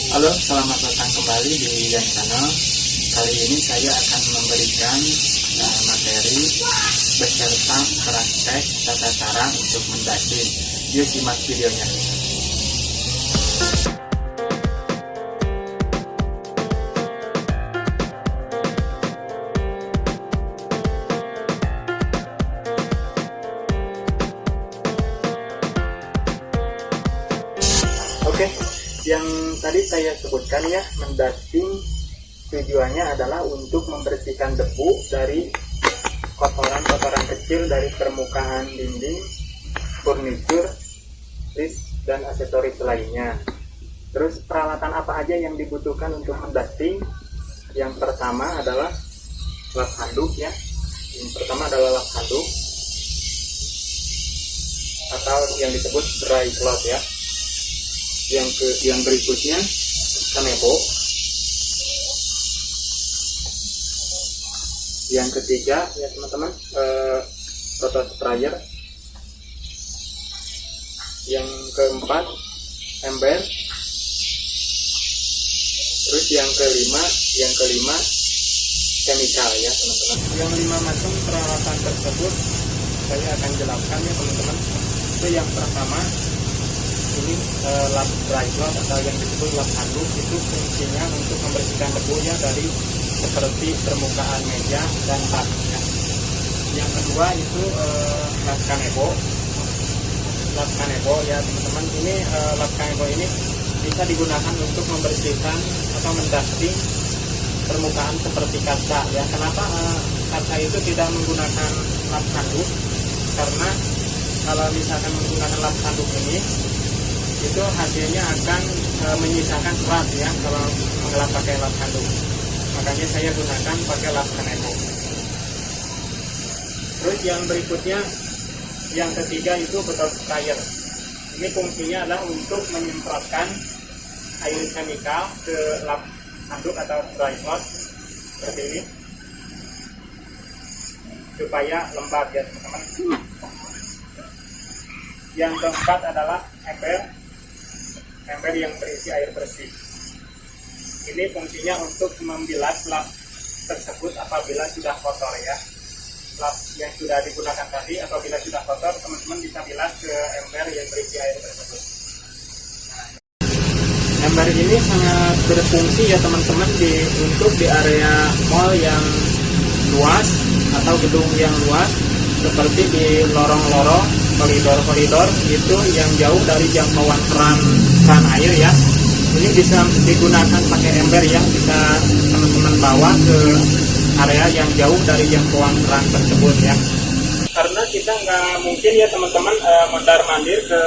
Halo, selamat datang kembali di Yang Channel. Kali ini saya akan memberikan materi beserta praktek tata cara untuk mendasing. Yuk simak videonya. Oke, yang tadi saya sebutkan ya, mendasting tujuannya adalah untuk membersihkan debu dari kotoran-kotoran kecil dari permukaan dinding, furnitur, list, dan aksesoris lainnya. Terus peralatan apa aja yang dibutuhkan untuk mendasting? Yang pertama adalah lap handuk ya. Yang pertama adalah lap handuk atau yang disebut dry cloth ya. Yang berikutnya kanebo. Yang ketiga ya teman-teman, photo sprayer. Yang keempat ember. Terus yang kelima chemical ya teman-teman. Yang 5 macam peralatan tersebut saya akan jelaskan ya teman-teman. Itu yang pertama, ini lap dry cloth atau yang disebut lap handuk. Itu fungsinya untuk membersihkan debu ya dari seperti permukaan meja dan bak ya. Yang kedua itu lap kanebo. Lap kanebo ya teman-teman, ini lap kanebo ini bisa digunakan untuk membersihkan atau mendasting permukaan seperti kaca ya. Kenapa kaca itu tidak menggunakan lap handuk? Karena kalau misalkan menggunakan lap handuk ini, itu hasilnya akan menyisakan serat ya kalau mengelap pakai lap handuk. Makanya saya gunakan pakai lap kanebo. Terus yang berikutnya, yang ketiga itu botol sprayer. Ini fungsinya adalah untuk menyemprotkan air chemical ke lap handuk atau dry cloth seperti ini supaya lembab ya teman-teman. Yang keempat adalah ember yang berisi air bersih. Ini fungsinya untuk membilas lap tersebut apabila sudah kotor ya. Lap yang sudah digunakan tadi apabila sudah kotor, teman-teman bisa bilas ke ember yang berisi air tersebut. Nah, ember ini sangat berfungsi ya teman-teman untuk di area mall yang luas atau gedung yang luas, seperti di lorong-lorong, koridor-koridor itu yang jauh dari jangkauan keran air ya. Ini bisa digunakan pakai ember yang bisa teman-teman bawa ke area yang jauh dari jangkauan keran tersebut ya. Karena kita nggak mungkin ya teman-teman mondar-mandir ke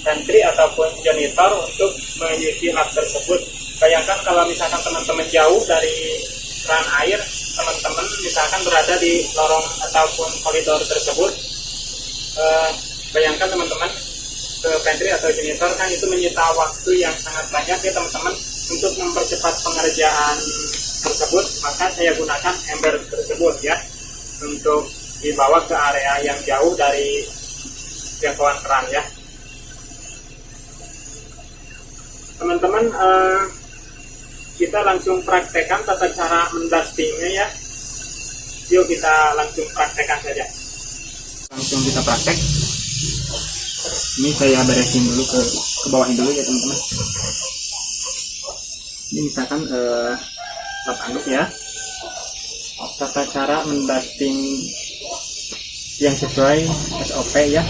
pantry ataupun janitor untuk mengisi lap tersebut. Bayangkan kalau misalkan teman-teman jauh dari keran air, teman-teman misalkan berada di lorong ataupun koridor tersebut, bayangkan teman-teman ke pantry atau janitor kan itu menyita waktu yang sangat banyak ya teman-teman. Untuk mempercepat pengerjaan tersebut, maka saya gunakan ember tersebut ya, untuk dibawa ke area yang jauh dari jangkauan keran ya teman-teman. Kita langsung praktekkan tata cara mendastingnya ya. Yuk kita langsung praktekkan saja. Langsung kita praktek. Ini saya beresin dulu ke bawahin dulu ya teman-teman. Ini misalkan lap handuk ya. Tata cara mendasting yang sesuai SOP ya,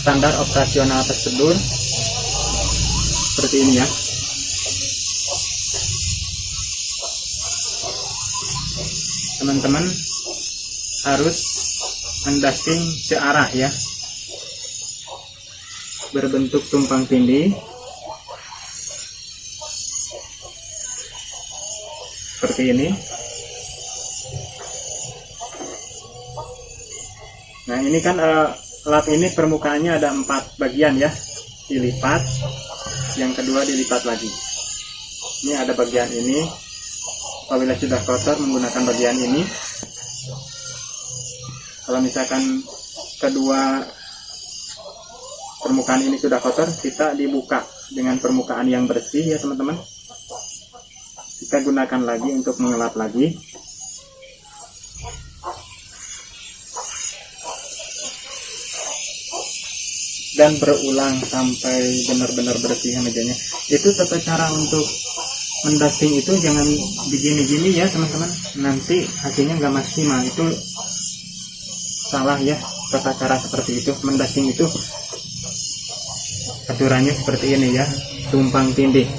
standar operasional prosedur seperti ini ya. Teman-teman harus mendasting searah ya, berbentuk tumpang tindih seperti ini. Nah ini kan lap ini permukaannya ada 4 bagian ya, dilipat, yang kedua dilipat lagi. Ini ada bagian ini. Apabila sudah kotor menggunakan bagian ini. Kalau misalkan kedua permukaan ini sudah kotor, kita dibuka dengan permukaan yang bersih ya teman-teman. Kita gunakan lagi untuk mengelap lagi. Dan berulang sampai benar-benar bersih mejanya. Itu tata cara untuk mendusting itu, jangan begini-gini ya teman-teman, nanti hasilnya nggak maksimal. Itu salah ya, tata cara seperti itu. Mendusting itu aturannya seperti ini ya, tumpang tindih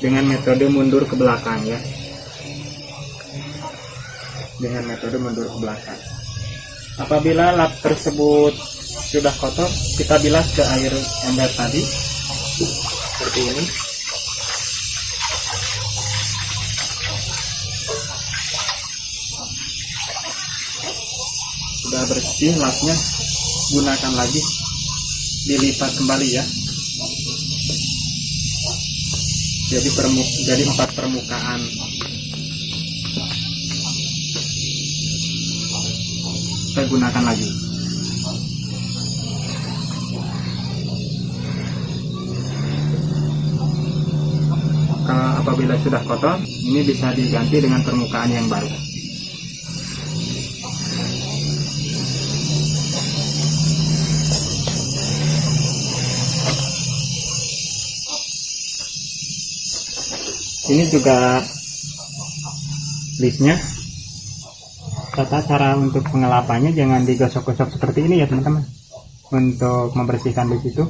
dengan metode mundur ke belakang ya, dengan metode mundur ke belakang. Apabila lap tersebut sudah kotor, kita bilas ke air ember tadi seperti ini. Sudah bersih lapnya, gunakan lagi, dilipat kembali ya. Jadi 4 permukaan. Kita gunakan lagi. Apabila sudah kotor, ini bisa diganti dengan permukaan yang baru. Ini juga listnya, tata cara untuk pengelapannya jangan digosok-gosok seperti ini ya teman-teman. Untuk membersihkan list itu,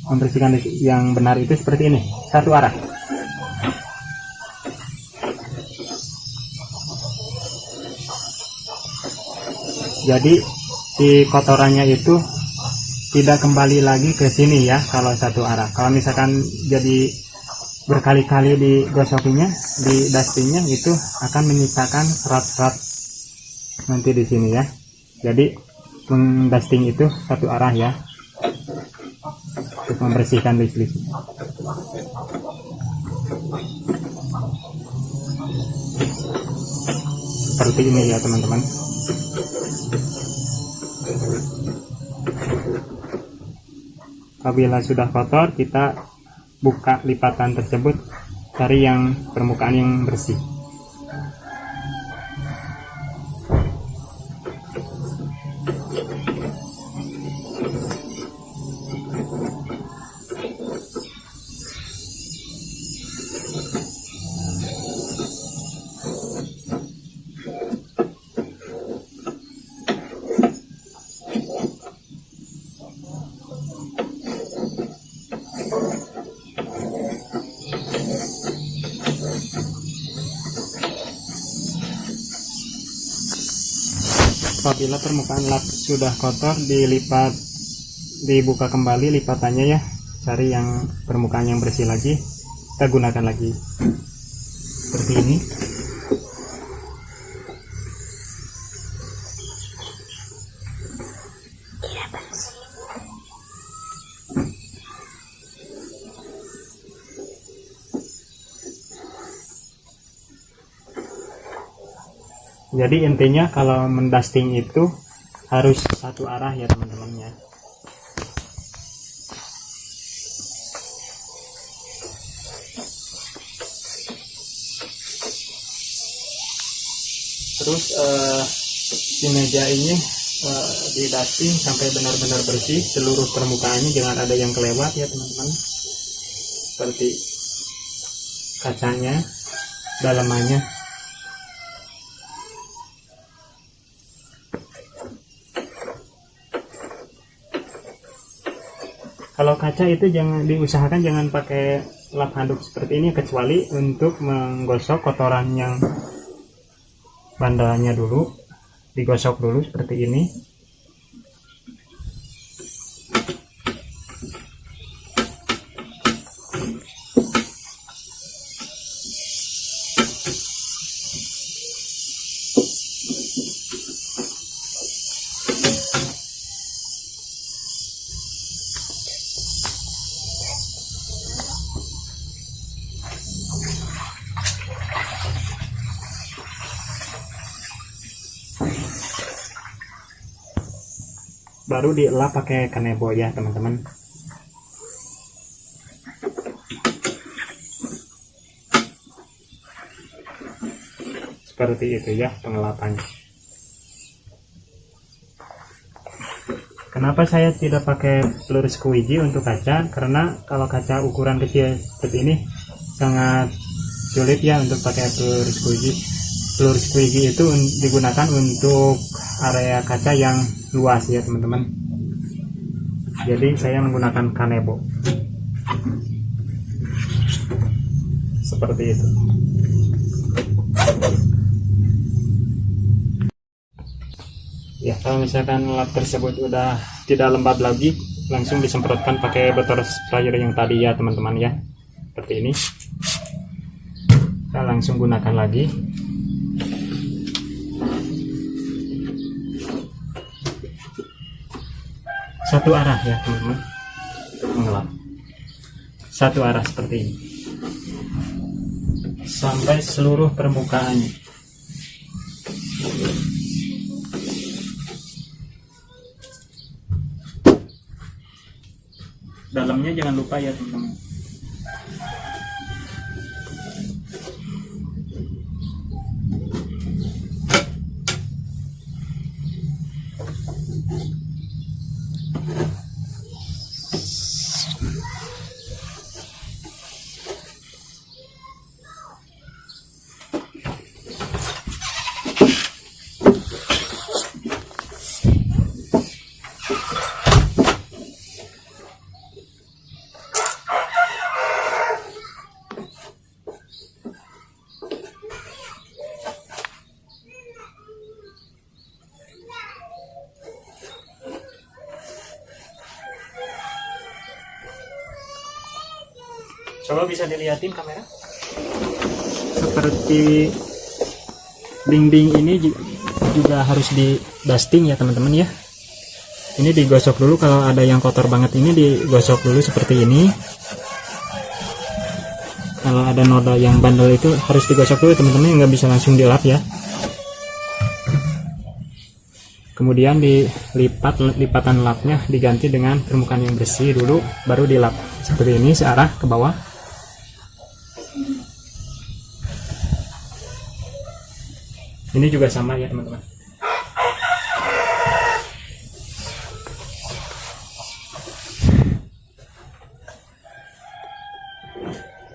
membersihkan list yang benar itu seperti ini, satu arah. Jadi si kotorannya itu tidak kembali lagi ke sini ya kalau satu arah. Kalau misalkan jadi berkali-kali digosokinya, di dustingnya, itu akan menyisakan serat-serat nanti di sini ya. Jadi mendusting itu satu arah ya, untuk membersihkan list-list. Seperti ini ya teman-teman. Apabila sudah kotor, kita buka lipatan tersebut, cari yang permukaan yang bersih. Apabila permukaan lap sudah kotor, dilipat, dibuka kembali lipatannya ya, cari yang permukaan yang bersih lagi, kita gunakan lagi seperti ini. Jadi intinya kalau mendusting itu harus satu arah ya teman-teman ya. Terus di meja ini di dusting sampai benar-benar bersih seluruh permukaannya, jangan ada yang kelewat ya teman-teman. Seperti kacanya, dalamannya. Kalau kaca itu jangan diusahakan, jangan pakai lap handuk seperti ini, kecuali untuk menggosok kotoran yang bandanya dulu, digosok dulu seperti ini. Baru dielap pakai kanebo ya teman-teman. Seperti itu ya pengelapannya. Kenapa saya tidak pakai peluru squeegee untuk kaca? Karena kalau kaca ukuran kecil seperti ini sangat sulit ya untuk pakai peluru squeegee. Peluru squeegee itu digunakan untuk area kaca yang luas ya teman-teman. Jadi saya menggunakan kanebo seperti itu. Ya, kalau misalkan lap tersebut udah tidak lembab lagi, langsung disemprotkan pakai botol sprayer yang tadi ya teman-teman ya. Seperti ini. Kita langsung gunakan lagi. Satu arah ya teman-teman. Untuk mengelap. Satu arah seperti ini. Sampai seluruh permukaannya. Dalamnya jangan lupa ya teman-teman. Coba bisa dilihatin kamera. Seperti dinding ini juga harus di dusting ya teman-teman ya. Ini digosok dulu, kalau ada yang kotor banget ini digosok dulu seperti ini. Kalau ada noda yang bandel itu harus digosok dulu teman-teman, nggak bisa langsung dilap ya. Kemudian lipatan lapnya diganti dengan permukaan yang bersih dulu, baru dilap seperti ini searah ke bawah. Ini juga sama ya teman-teman.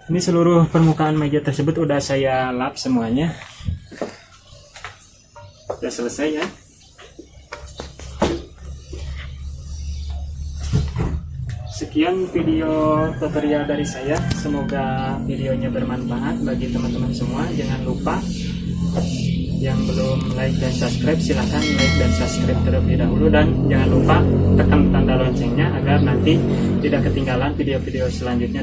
Ini seluruh permukaan meja tersebut udah saya lap semuanya. Sudah selesai ya. Sekian video tutorial dari saya. Semoga videonya bermanfaat bagi teman-teman semua. Jangan lupa yang belum like dan subscribe, silahkan like dan subscribe terlebih dahulu, dan jangan lupa tekan tanda loncengnya agar nanti tidak ketinggalan video-video selanjutnya.